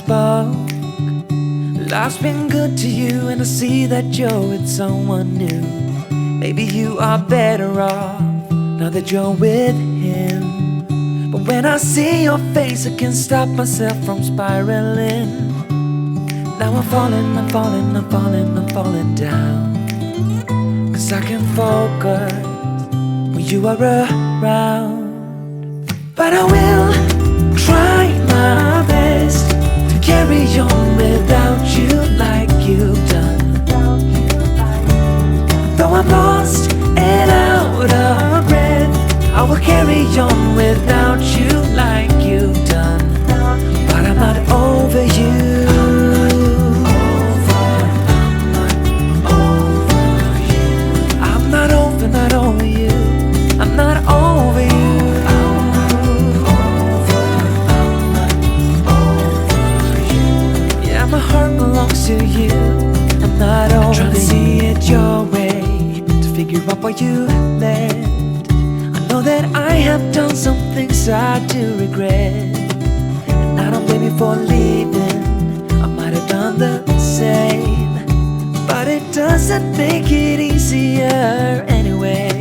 spoke, life's been good to you, and I see that you're with someone new. Maybe you are better off now that you're with him. But when I see your face, I can't stop myself from spiraling. Now I'm falling, I'm falling, I'm falling, I'm falling down. 'Cause I can focus when you are around. But I will try my best to carry on without you like you've done. Though I'm lost and out of breath, I will carry on without you like you've done. But I'm not over you. I'm not over you. I'm not over you. My heart belongs to you. I'm not over. Trying to see it your way, to figure out why you left. I know that I have done some things I do regret, and I don't blame you for leaving. I might have done the same, but it doesn't make it easier anyway.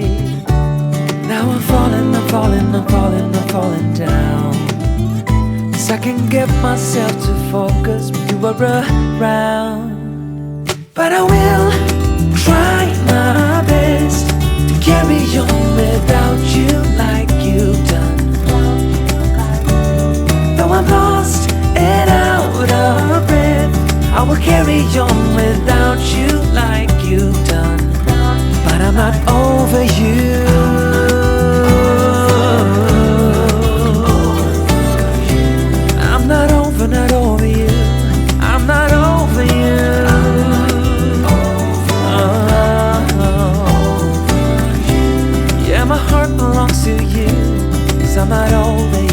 Now I'm falling, I'm falling, I'm falling, I'm falling down. I can get myself to focus when you are around. But I will try my best to carry on without you like you've done. Though I'm lost and out of breath, I will carry on without you like you've done. But I'm not over you. Not over you. I'm not over you. Yeah, my heart belongs to you, 'cause I'm not over you.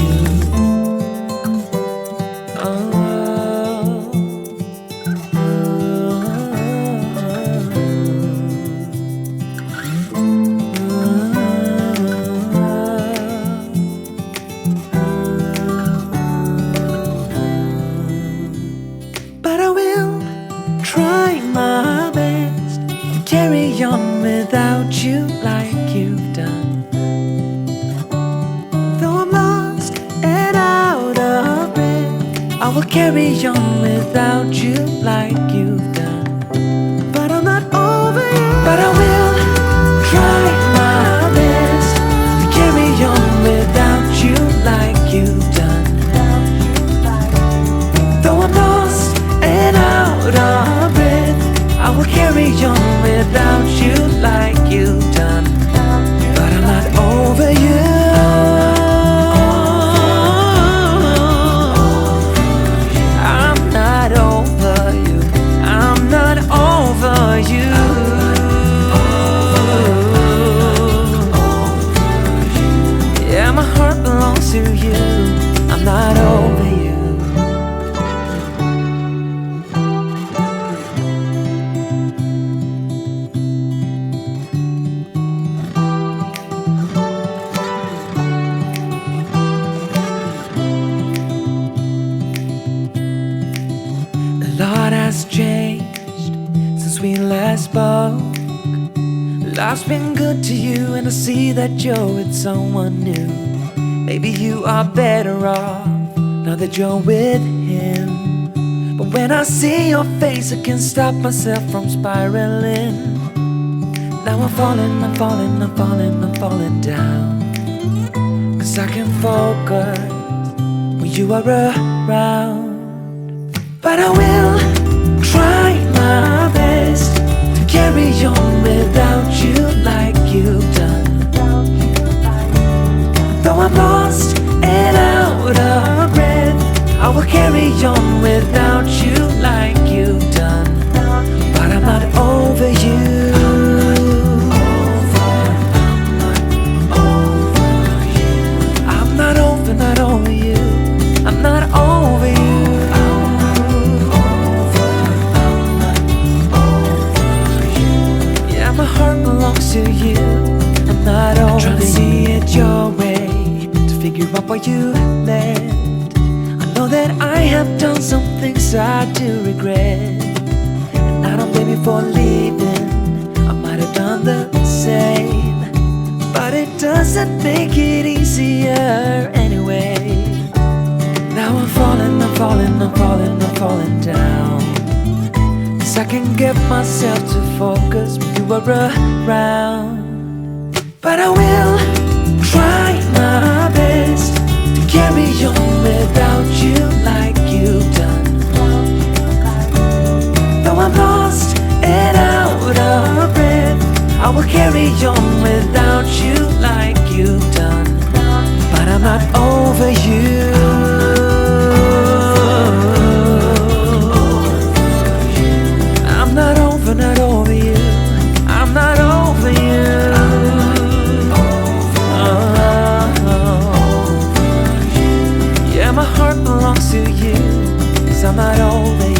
Without you like you've done. Though I'm lost and out of breath, I will carry on without you like you've done. But I'm not over you. But I will try my best to carry on without you like you've done. Though I'm lost and out of breath, I will carry on without you like you've done. But I'm not over you. I'm not over you. I'm not over you. Yeah, my heart belongs to you. I'm not over you. Changed since we last spoke. Life's been good to you, and I see that you're with someone new. Maybe you are better off now that you're with him. But when I see your face, I can't stop myself from spiraling. Now I'm falling, I'm falling, I'm falling, I'm falling down. 'Cause I can focus when you are around. But I will try my best to carry on without you like you've done. Though I'm lost and out of breath, I will carry on without you like you've done. But I'm not over you. I'm not over you. I'm not over you. My heart belongs to you. I'm not over. Trying to see it your way, to figure out why you left. I know that I have done some things I do regret, and I don't blame you for leaving. I might have done the same, but it doesn't make it easier anyway. Now I'm falling, I'm falling, I'm falling, I'm falling down, 'cause I can get myself to focus when you are around. But I will try my best to carry on without you like you've done. Though I'm lost and out of breath, I will carry on without you like you've done. But I'm not over you. I'm not over you. I'm not over you. Yeah, my heart belongs to you, 'cause I'm not over you.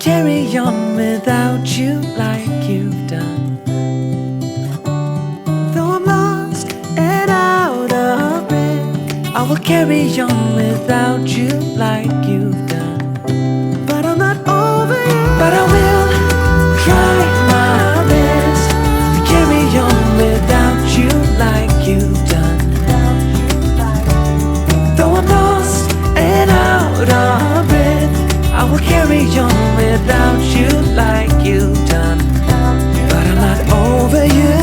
Carry on without you like you've done. Though I'm lost and out of breath, I will carry on without you like you've done. But I'm not over you. But I will try my best to carry on without you like you've done. Though I'm lost and out of breath, I will carry on without you like you've done. But I'm not over you.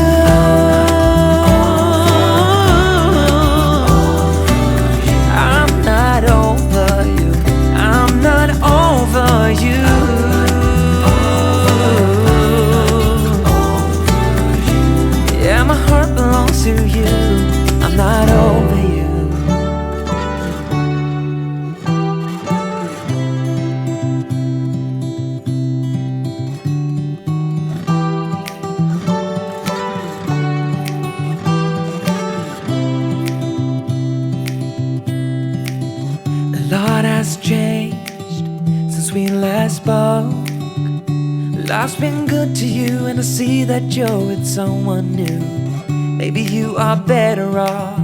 I'm not over you. I'm not over you. Yeah, my heart belongs to you. I'm not over you. Changed since we last spoke. Life's been good to you, and I see that you're with someone new. Maybe you are better off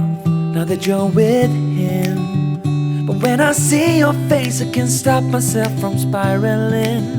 now that you're with him. But when I see your face, I can't stop myself from spiraling.